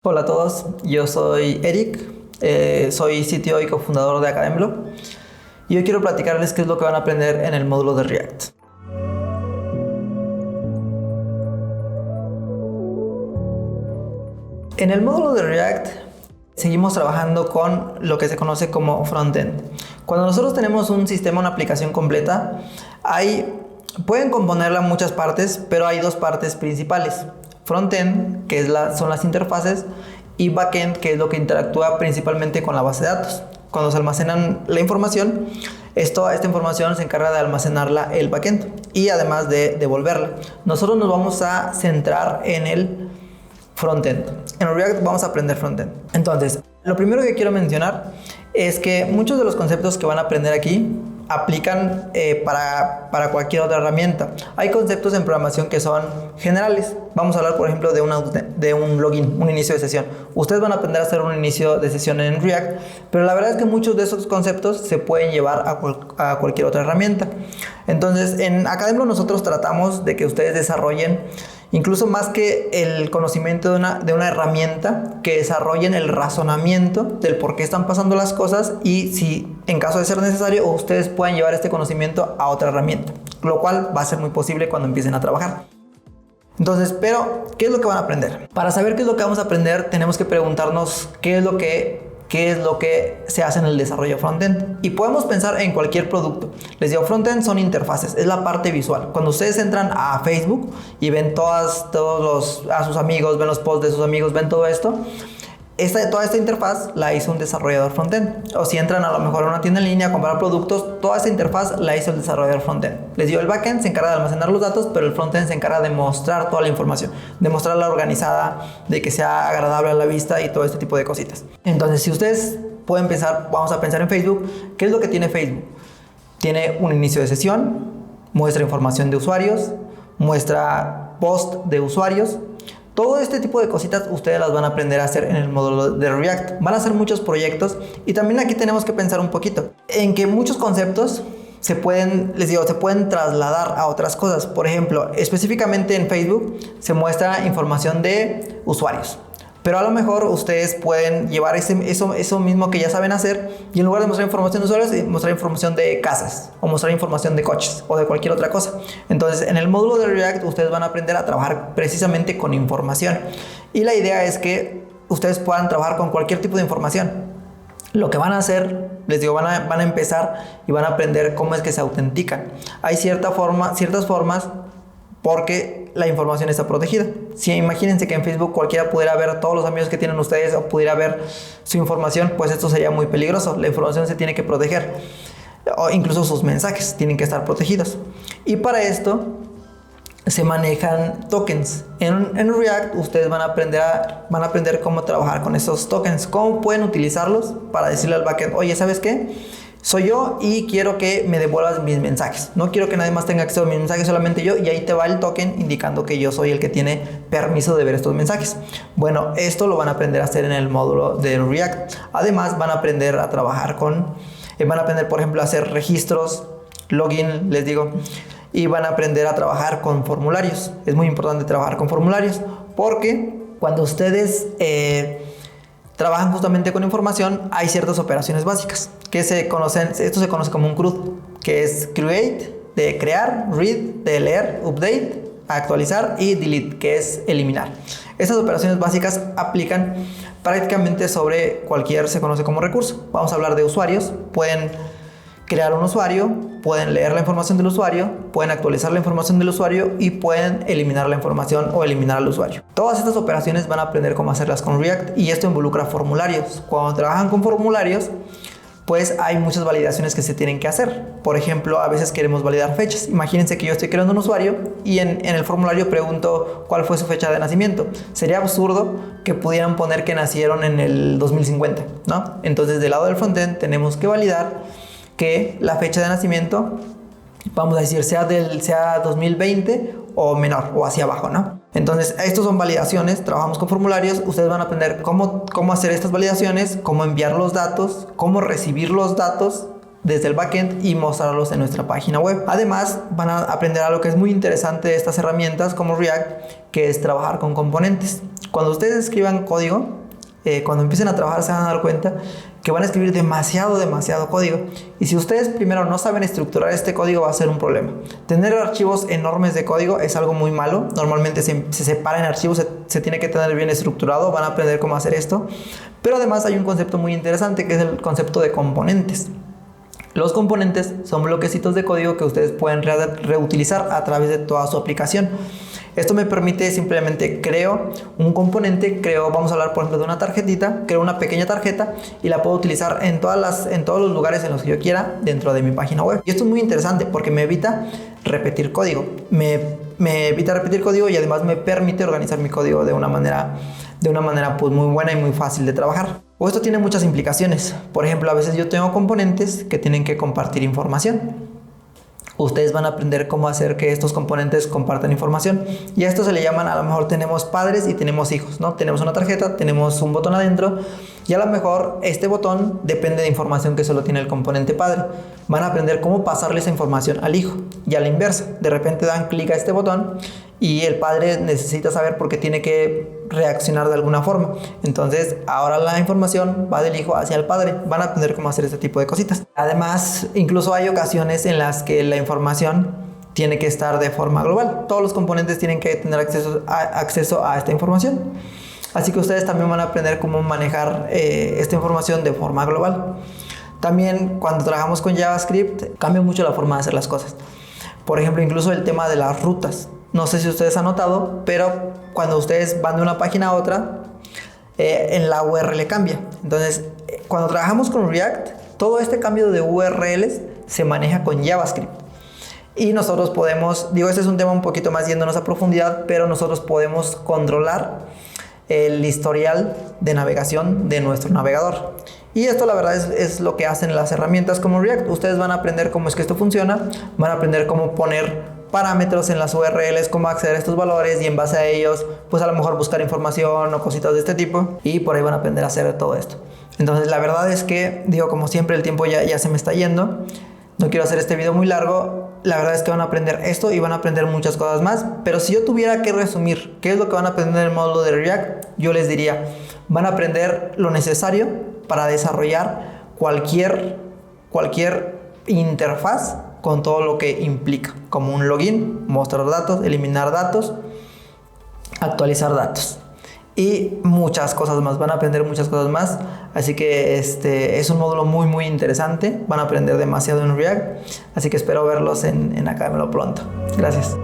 Hola a todos, yo soy Eric, soy CTO y cofundador de Academlo y hoy quiero platicarles qué es lo que van a aprender en el módulo de React. En el módulo de React seguimos trabajando con lo que se conoce como frontend. Cuando nosotros tenemos un sistema, una aplicación completa, pueden componerla muchas partes, pero hay dos partes principales. Frontend, que son las interfaces, y backend, que es lo que interactúa principalmente con la base de datos. Cuando se almacenan la información, esta información se encarga de almacenarla el backend y además de devolverla. Nosotros nos vamos a centrar en el frontend. En React vamos a aprender frontend. Entonces, lo primero que quiero mencionar es que muchos de los conceptos que van a aprender aquí aplican para cualquier otra herramienta. Hay conceptos en programación que son generales. Vamos a hablar, por ejemplo, de un login, un inicio de sesión. Ustedes van a aprender a hacer un inicio de sesión en React, pero la verdad es que muchos de esos conceptos se pueden llevar a cualquier otra herramienta. Entonces, en Academlo nosotros tratamos de que ustedes desarrollen, incluso más que el conocimiento de una herramienta, que desarrollen el razonamiento del por qué están pasando las cosas y si en caso de ser necesario ustedes puedan llevar este conocimiento a otra herramienta, lo cual va a ser muy posible cuando empiecen a trabajar. Entonces, pero, ¿qué es lo que van a aprender? Para saber qué es lo que vamos a aprender, tenemos que preguntarnos qué es lo que se hace en el desarrollo frontend. Y podemos pensar en cualquier producto. Les digo, frontend son interfaces, es la parte visual. Cuando ustedes entran a Facebook y ven a sus amigos, ven los posts de sus amigos, ven todo esto, toda esta interfaz la hizo un desarrollador frontend. O si entran a lo mejor a una tienda en línea a comprar productos, toda esta interfaz la hizo el desarrollador frontend. Les digo, el backend se encarga de almacenar los datos, pero el frontend se encarga de mostrar toda la información, de mostrarla organizada, de que sea agradable a la vista y todo este tipo de cositas. Entonces, si ustedes pueden pensar, vamos a pensar en Facebook. ¿Qué es lo que tiene Facebook? Tiene un inicio de sesión, muestra información de usuarios, muestra post de usuarios. Todo este tipo de cositas ustedes las van a aprender a hacer en el módulo de React. Van a hacer muchos proyectos y también aquí tenemos que pensar un poquito en que muchos conceptos se pueden trasladar a otras cosas. Por ejemplo, específicamente en Facebook se muestra información de usuarios. Pero a lo mejor ustedes pueden llevar eso mismo que ya saben hacer y en lugar de mostrar información de usuarios, mostrar información de casas o mostrar información de coches o de cualquier otra cosa. Entonces, en el módulo de React ustedes van a aprender a trabajar precisamente con información. Y la idea es que ustedes puedan trabajar con cualquier tipo de información. Lo que van a hacer, les digo, van a empezar y van a aprender cómo es que se autentican. Hay ciertas formas porque la información está protegida. Si imagínense que en Facebook cualquiera pudiera ver todos los amigos que tienen ustedes o pudiera ver su información, pues esto sería muy peligroso. La información se tiene que proteger, o incluso sus mensajes tienen que estar protegidos. Y para esto se manejan tokens. En React ustedes van a aprender cómo trabajar con esos tokens, cómo pueden utilizarlos para decirle al backend, oye, ¿sabes qué? Soy yo y quiero que me devuelvas mis mensajes. No quiero que nadie más tenga acceso a mis mensajes, solamente yo. Y ahí te va el token indicando que yo soy el que tiene permiso de ver estos mensajes. Bueno, esto lo van a aprender a hacer en el módulo de React. Además, van a aprender a trabajar van a aprender, por ejemplo, a hacer registros, login, les digo. Y van a aprender a trabajar con formularios. Es muy importante trabajar con formularios porque cuando ustedes trabajan justamente con información, hay ciertas operaciones básicas que esto se conoce como un CRUD, que es create, de crear, read, de leer, update, actualizar y delete, que es eliminar. Estas operaciones básicas aplican prácticamente sobre se conoce como recurso. Vamos a hablar de usuarios. Pueden crear un usuario, pueden leer la información del usuario, pueden actualizar la información del usuario y pueden eliminar la información o eliminar al usuario. Todas estas operaciones van a aprender cómo hacerlas con React y esto involucra formularios. Cuando trabajan con formularios, pues hay muchas validaciones que se tienen que hacer. Por ejemplo, a veces queremos validar fechas. Imagínense que yo estoy creando un usuario y en el formulario pregunto cuál fue su fecha de nacimiento. Sería absurdo que pudieran poner que nacieron en el 2050, ¿no? Entonces, del lado del frontend tenemos que validar que la fecha de nacimiento, vamos a decir, sea 2020 o menor o hacia abajo, ¿no? Entonces, estos son validaciones, trabajamos con formularios, ustedes van a aprender cómo hacer estas validaciones, cómo enviar los datos, cómo recibir los datos desde el backend y mostrarlos en nuestra página web. Además, van a aprender algo que es muy interesante de estas herramientas como React, que es trabajar con componentes. Cuando ustedes escriban código, cuando empiecen a trabajar se van a dar cuenta que van a escribir demasiado código, y si ustedes primero no saben estructurar este código va a ser un problema. Tener archivos enormes de código es algo muy malo. Normalmente se separa en archivos, se tiene que tener bien estructurado. Van a aprender cómo hacer esto, pero además hay un concepto muy interesante que es el concepto de componentes. Los componentes son bloquecitos de código que ustedes pueden reutilizar a través de toda su aplicación. Esto me permite simplemente creo un componente, vamos a hablar por ejemplo de una tarjetita, creo una pequeña tarjeta y la puedo utilizar en todos los lugares en los que yo quiera dentro de mi página web. Y esto es muy interesante porque me evita repetir código. Me evita repetir código y además me permite organizar mi código de una manera pues muy buena y muy fácil de trabajar. O esto tiene muchas implicaciones. Por ejemplo, a veces yo tengo componentes que tienen que compartir información. Ustedes van a aprender cómo hacer que estos componentes compartan información. Y a esto se le llaman, a lo mejor tenemos padres y tenemos hijos, ¿no? Tenemos una tarjeta, tenemos un botón adentro y a lo mejor este botón depende de información que solo tiene el componente padre. Van a aprender cómo pasarle esa información al hijo y a la inversa. De repente dan clic a este botón y el padre necesita saber por qué tiene que reaccionar de alguna forma. Entonces ahora la información va del hijo hacia el padre. Van a aprender cómo hacer este tipo de cositas. Además, incluso hay ocasiones en las que la información tiene que estar de forma global. Todos los componentes tienen que tener acceso a esta información. Así que ustedes también van a aprender cómo manejar esta información de forma global. También cuando trabajamos con JavaScript cambia mucho la forma de hacer las cosas. Por ejemplo, incluso el tema de las rutas. No sé si ustedes han notado, pero cuando ustedes van de una página a otra, en la URL cambia. Entonces, cuando trabajamos con React, todo este cambio de URLs se maneja con JavaScript. Y nosotros podemos, este es un tema un poquito más yéndonos a profundidad, pero nosotros podemos controlar el historial de navegación de nuestro navegador. Y esto la verdad es lo que hacen las herramientas como React. Ustedes van a aprender cómo es que esto funciona, van a aprender cómo poner parámetros en las URLs, cómo acceder a estos valores y en base a ellos, pues a lo mejor buscar información o cositas de este tipo, y por ahí van a aprender a hacer todo esto. Entonces la verdad es que, como siempre el tiempo ya se me está yendo, no quiero hacer este video muy largo. La verdad es que van a aprender esto y van a aprender muchas cosas más, pero si yo tuviera que resumir qué es lo que van a aprender en el módulo de React, yo les diría, van a aprender lo necesario para desarrollar cualquier interfaz con todo lo que implica, como un login, mostrar datos, eliminar datos, actualizar datos y muchas cosas más. Van a aprender muchas cosas más, así que es un módulo muy interesante. Van a aprender demasiado en React, así que espero verlos en Académelo pronto. Gracias.